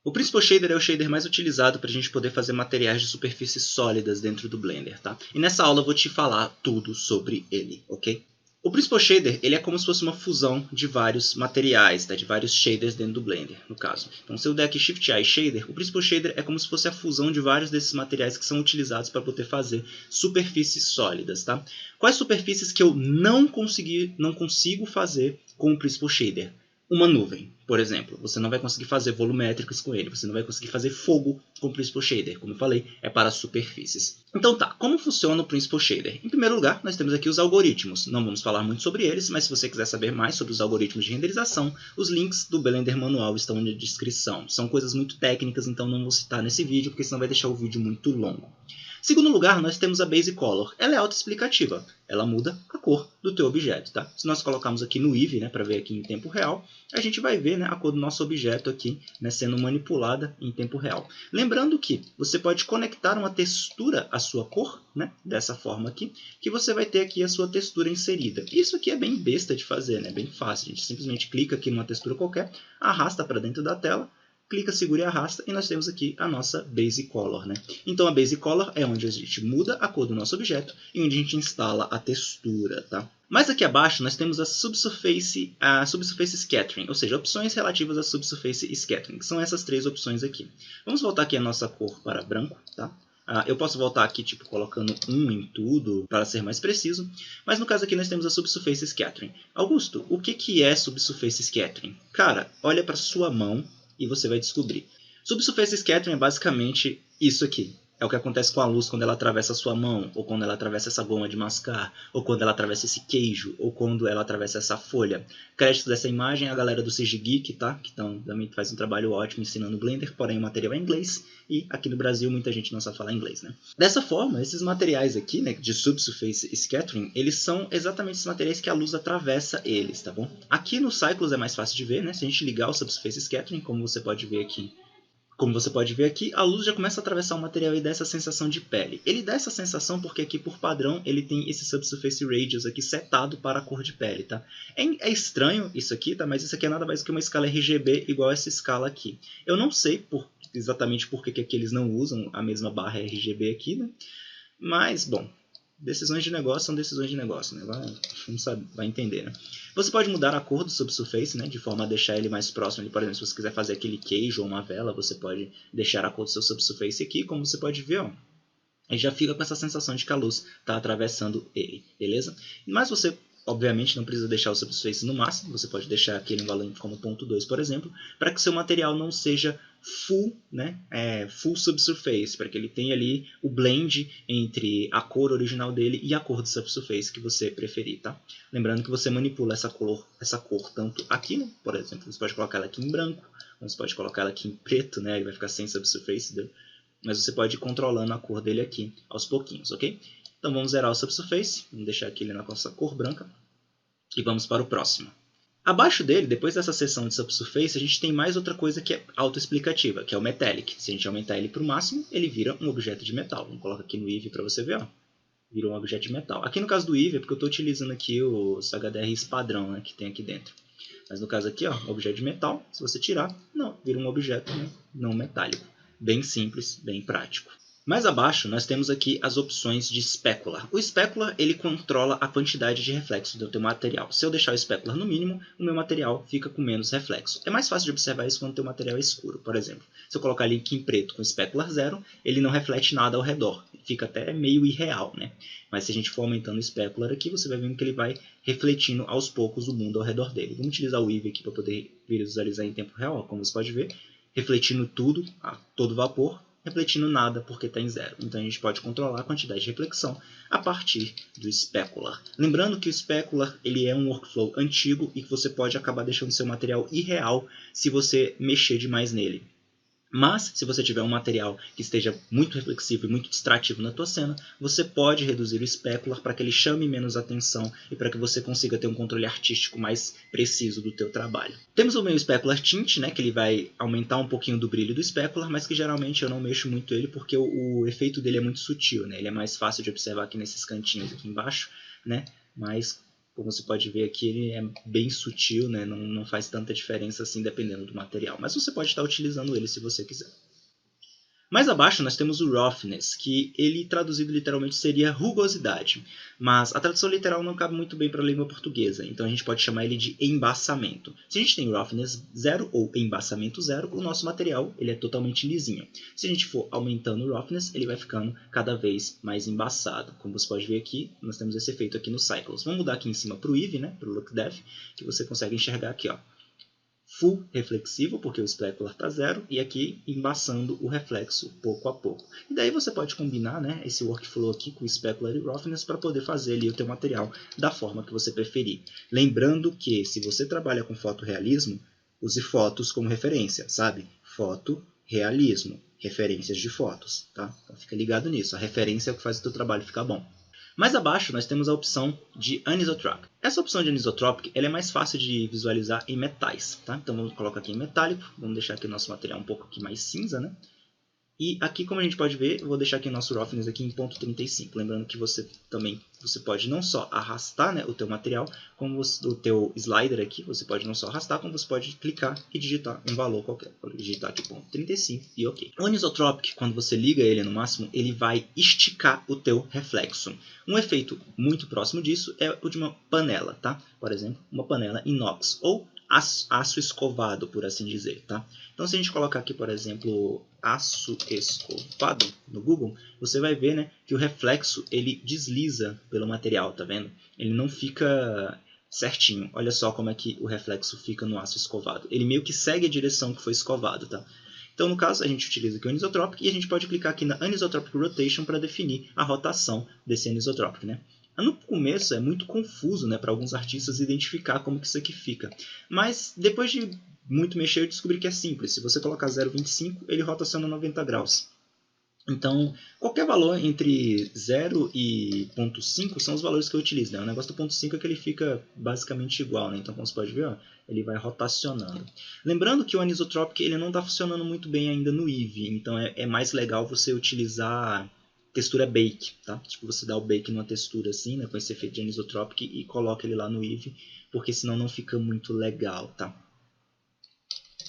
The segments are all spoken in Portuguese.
O Principal Shader é o shader mais utilizado para a gente poder fazer materiais de superfícies sólidas dentro do Blender, tá? E nessa aula eu vou te falar tudo sobre ele, ok? O Principal Shader ele é como se fosse uma fusão de vários materiais, tá? De vários shaders dentro do Blender, no caso. Então se eu der aqui Shift A e Shader, o Principal Shader é como se fosse a fusão de vários desses materiais que são utilizados para poder fazer superfícies sólidas, tá? Quais superfícies que eu não consigo fazer com o Principal Shader? Uma nuvem, por exemplo. Você não vai conseguir fazer volumétricos com ele. Você não vai conseguir fazer fogo com o Principal Shader. Como eu falei, é para superfícies. Então tá, como funciona o Principal Shader? Em primeiro lugar, nós temos aqui os algoritmos. Não vamos falar muito sobre eles, mas se você quiser saber mais sobre os algoritmos de renderização, os links do Blender Manual estão na descrição. São coisas muito técnicas, então não vou citar nesse vídeo, porque senão vai deixar o vídeo muito longo. Em segundo lugar, nós temos a Base Color. Ela é autoexplicativa. Ela muda a cor do teu objeto, tá? Se nós colocarmos aqui no Eevee, né, para ver aqui em tempo real, a gente vai ver, né, a cor do nosso objeto aqui, né, sendo manipulada em tempo real. Lembrando que você pode conectar uma textura à sua cor, né, dessa forma aqui, que você vai ter aqui a sua textura inserida. Isso aqui é bem besta de fazer, né, bem fácil. A gente simplesmente clica aqui numa textura qualquer, arrasta para dentro da tela, clica, segura e arrasta, e nós temos aqui a nossa Base Color, né? Então a Base Color é onde a gente muda a cor do nosso objeto e onde a gente instala a textura, tá? Mais aqui abaixo nós temos a Subsurface Scattering, ou seja, opções relativas a Subsurface Scattering, que são essas três opções aqui. Vamos voltar aqui a nossa cor para branco, tá? Eu posso voltar aqui tipo colocando 1 em tudo para ser mais preciso, mas no caso aqui nós temos a Subsurface Scattering. Augusto, o que é Subsurface Scattering? Cara, olha para sua mão e você vai descobrir. Subsurface Scattering é basicamente isso aqui. É o que acontece com a luz quando ela atravessa a sua mão, ou quando ela atravessa essa goma de mascar, ou quando ela atravessa esse queijo, ou quando ela atravessa essa folha. Crédito dessa imagem a galera do CG Geek, tá? Que também faz um trabalho ótimo ensinando Blender, porém o material é em inglês, e aqui no Brasil muita gente não sabe falar inglês, né? Dessa forma, esses materiais aqui, né, de Subsurface Scattering, eles são exatamente esses materiais que a luz atravessa eles, tá bom? Aqui no Cycles é mais fácil de ver, né? Se a gente ligar o Subsurface Scattering, como você pode ver aqui, a luz já começa a atravessar o material e dá essa sensação de pele. Ele dá essa sensação porque aqui por padrão ele tem esse Subsurface Radius aqui setado para a cor de pele, tá? É estranho isso aqui, tá? Mas isso aqui é nada mais que uma escala RGB igual essa escala aqui. Eu não sei exatamente por que aqui eles não usam a mesma barra RGB aqui, né? Mas, bom, decisões de negócio são decisões de negócio, né? Vai entender, né? Você pode mudar a cor do subsurface, né? De forma a deixar ele mais próximo. Por exemplo, se você quiser fazer aquele queijo ou uma vela, você pode deixar a cor do seu subsurface aqui. Como você pode ver, ó, aí já fica com essa sensação de que a luz está atravessando ele, beleza? Mas você, obviamente, não precisa deixar o subsurface no máximo. Você pode deixar aquele valor como 0.2, por exemplo, para que o seu material não seja full, né? Full subsurface, para que ele tenha ali o blend entre a cor original dele e a cor do subsurface que você preferir, tá? Lembrando que você manipula essa cor tanto aqui, né? Por exemplo, você pode colocar ela aqui em branco, você pode colocar ela aqui em preto, né? Ele vai ficar sem subsurface, mas você pode ir controlando a cor dele aqui aos pouquinhos, ok? Então vamos zerar o subsurface, vamos deixar aqui ele na nossa cor branca e vamos para o próximo. Abaixo dele, depois dessa seção de subsurface, a gente tem mais outra coisa que é autoexplicativa, que é o metallic. Se a gente aumentar ele para o máximo, ele vira um objeto de metal. Vamos colocar aqui no Eevee para você ver, ó. Vira um objeto de metal. Aqui no caso do Eevee é porque eu estou utilizando aqui os HDRs padrão, né, que tem aqui dentro. Mas no caso aqui, ó, objeto de metal, se você tirar, não, vira um objeto, né, não metálico. Bem simples, bem prático. Mais abaixo, nós temos aqui as opções de Specular. O Specular ele controla a quantidade de reflexo do teu material. Se eu deixar o Specular no mínimo, o meu material fica com menos reflexo. É mais fácil de observar isso quando o teu material é escuro, por exemplo. Se eu colocar ele aqui em preto com Specular 0, ele não reflete nada ao redor. Fica até meio irreal, né? Mas se a gente for aumentando o Specular aqui, você vai vendo que ele vai refletindo aos poucos o mundo ao redor dele. Vamos utilizar o Eevee aqui para poder visualizar em tempo real, como você pode ver. Refletindo tudo, a todo vapor, refletindo nada porque está em zero. Então a gente pode controlar a quantidade de reflexão a partir do Specular. Lembrando que o Specular ele é um workflow antigo e que você pode acabar deixando seu material irreal se você mexer demais nele. Mas, se você tiver um material que esteja muito reflexivo e muito distrativo na tua cena, você pode reduzir o Specular para que ele chame menos atenção e para que você consiga ter um controle artístico mais preciso do teu trabalho. Temos também o Specular Tint, né, que ele vai aumentar um pouquinho do brilho do Specular, mas que geralmente eu não mexo muito ele porque o efeito dele é muito sutil, né? Ele é mais fácil de observar aqui nesses cantinhos aqui embaixo, né? Mas Como você pode ver aqui, ele é bem sutil, né? Não faz tanta diferença assim dependendo do material. Mas você pode estar utilizando ele se você quiser. Mais abaixo nós temos o roughness, que ele traduzido literalmente seria rugosidade, mas a tradução literal não cabe muito bem para a língua portuguesa, então a gente pode chamar ele de embaçamento. Se a gente tem roughness 0 ou embaçamento 0, o nosso material ele é totalmente lisinho. Se a gente for aumentando o roughness, ele vai ficando cada vez mais embaçado. Como você pode ver aqui, nós temos esse efeito aqui no Cycles. Vamos mudar aqui em cima para o Eevee, né, para o Look Dev, que você consegue enxergar aqui, ó. Full reflexivo, porque o specular está 0, e aqui embaçando o reflexo pouco a pouco. E daí você pode combinar, né, esse workflow aqui com o specular e roughness para poder fazer ali o teu material da forma que você preferir. Lembrando que se você trabalha com fotorrealismo, use fotos como referência, sabe? Fotorrealismo, referências de fotos, tá? Então fica ligado nisso, a referência é o que faz o teu trabalho ficar bom. Mais abaixo nós temos a opção de Anisotropic. Essa opção de Anisotropic ela é mais fácil de visualizar em metais. Tá? Então vamos colocar aqui em metálico, vamos deixar aqui o nosso material um pouco aqui mais cinza. Né? E aqui, como a gente pode ver, eu vou deixar aqui o nosso roughness aqui em 0.35. Lembrando que você pode não só arrastar, né, o teu material, como o teu slider aqui, você pode não só arrastar, como você pode clicar e digitar um valor qualquer. Vou digitar aqui 0.35 e ok. O Anisotropic, quando você liga ele no máximo, ele vai esticar o teu reflexo. Um efeito muito próximo disso é o de uma panela, tá? Por exemplo, uma panela inox ou aço escovado, por assim dizer, tá? Então, se a gente colocar aqui, por exemplo, aço escovado no Google, você vai ver, né, que o reflexo ele desliza pelo material, tá vendo? Ele não fica certinho. Olha só como é que o reflexo fica no aço escovado. Ele meio que segue a direção que foi escovado, tá? Então, no caso, a gente utiliza aqui o Anisotropic e a gente pode clicar aqui na Anisotropic Rotation para definir a rotação desse Anisotropic, né? No começo é muito confuso, né, para alguns artistas identificar como que isso aqui fica. Mas depois de muito mexer eu descobri que é simples. Se você colocar 0,25, ele rotaciona 90 graus. Então, qualquer valor entre 0 e 0,5 são os valores que eu utilizo. Né? O negócio do 0,5 é que ele fica basicamente igual. Né? Então, como você pode ver, ó, ele vai rotacionando. Lembrando que o Anisotropic ele não está funcionando muito bem ainda no Eevee. Então, é mais legal você utilizar textura bake, tá? Tipo, você dá o bake numa textura assim, né, com esse efeito de Anisotropic e coloca ele lá no Eevee, porque senão não fica muito legal, tá?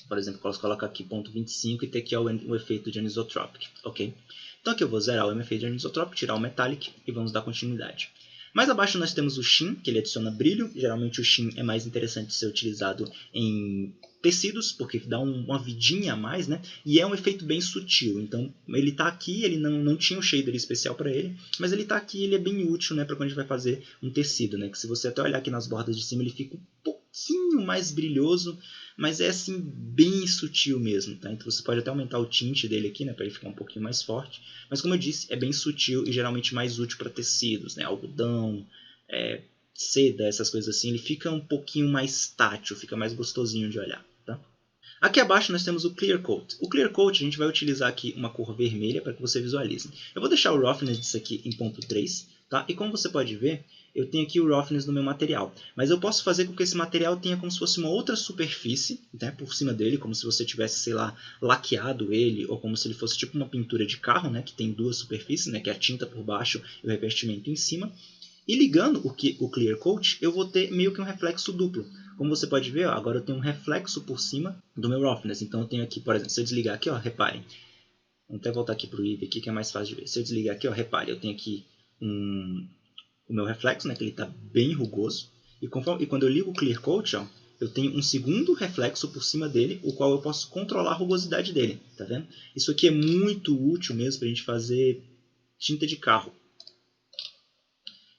Por exemplo, posso colocar aqui 0,25 e ter aqui o efeito de Anisotropic, ok? Então aqui eu vou zerar o efeito de Anisotropic, tirar o Metallic e vamos dar continuidade. Mais abaixo nós temos o Sheen, que ele adiciona brilho. Geralmente o Sheen é mais interessante de ser utilizado em tecidos, porque dá uma vidinha a mais, né? E é um efeito bem sutil. Então ele está aqui, ele não tinha um shader especial para ele, mas ele está aqui, ele é bem útil, né, para quando a gente vai fazer um tecido, né? Que se você até olhar aqui nas bordas de cima, ele fica um pouquinho mais brilhoso, mas é assim bem sutil mesmo, tá? Então você pode até aumentar o tint dele aqui, né, para ele ficar um pouquinho mais forte. Mas como eu disse, é bem sutil e geralmente mais útil para tecidos, né? Algodão, seda, essas coisas assim. Ele fica um pouquinho mais tátil, fica mais gostosinho de olhar, tá? Aqui abaixo nós temos o Clear Coat. O Clear Coat a gente vai utilizar aqui uma cor vermelha para que você visualize. Eu vou deixar o roughness disso aqui em 0,3, tá? E como você pode ver, eu tenho aqui o roughness no meu material. Mas eu posso fazer com que esse material tenha como se fosse uma outra superfície, né, por cima dele, como se você tivesse, sei lá, laqueado ele, ou como se ele fosse tipo uma pintura de carro, né, que tem duas superfícies, né, que é a tinta por baixo e o revestimento em cima. E ligando o Clear Coat, eu vou ter meio que um reflexo duplo. Como você pode ver, ó, agora eu tenho um reflexo por cima do meu roughness. Então eu tenho aqui, por exemplo, se eu desligar aqui, ó, reparem. Vamos até voltar aqui para o Eevee aqui, que é mais fácil de ver. Se eu desligar aqui, ó, repare, eu tenho aqui o meu reflexo, né, que ele está bem rugoso. E quando eu ligo o Clear Coat, ó, eu tenho um segundo reflexo por cima dele, o qual eu posso controlar a rugosidade dele. Tá vendo? Isso aqui é muito útil mesmo para a gente fazer tinta de carro.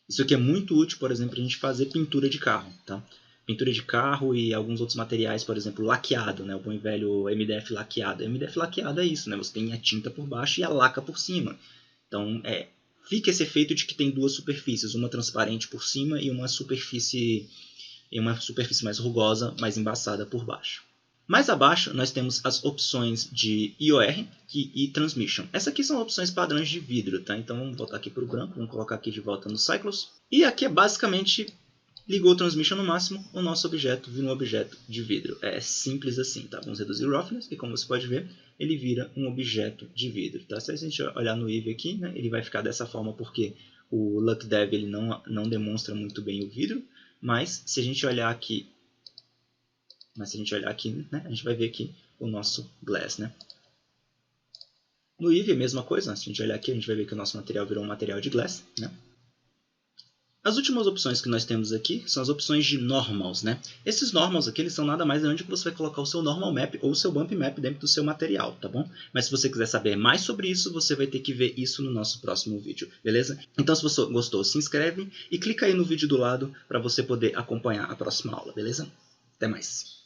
Isso aqui é muito útil, por exemplo, para a gente fazer pintura de carro. Tá? Pintura de carro e alguns outros materiais, por exemplo, laqueado, né? O bom e velho MDF laqueado. MDF laqueado é isso, né? Você tem a tinta por baixo e a laca por cima. Então, fica esse efeito de que tem duas superfícies, uma transparente por cima e uma superfície mais rugosa, mais embaçada por baixo. Mais abaixo, nós temos as opções de IOR e Transmission. Essas aqui são opções padrões de vidro, tá? Então vamos voltar aqui para o branco, vamos colocar aqui de volta no Cycles. E aqui é basicamente, ligou o Transmission no máximo, o nosso objeto vira um objeto de vidro. É simples assim, tá? Vamos reduzir o Roughness e como você pode ver, ele vira um objeto de vidro, tá? Se a gente olhar no Eevee aqui, né, ele vai ficar dessa forma porque o Look Dev ele não demonstra muito bem o vidro. Mas se a gente olhar aqui, né, a gente vai ver aqui o nosso glass, né? No Eevee, a mesma coisa. Se a gente olhar aqui, a gente vai ver que o nosso material virou um material de glass, né? As últimas opções que nós temos aqui são as opções de normals, né? Esses normals aqui, eles são nada mais onde você vai colocar o seu normal map ou o seu bump map dentro do seu material, tá bom? Mas se você quiser saber mais sobre isso, você vai ter que ver isso no nosso próximo vídeo, beleza? Então se você gostou, se inscreve e clica aí no vídeo do lado para você poder acompanhar a próxima aula, beleza? Até mais!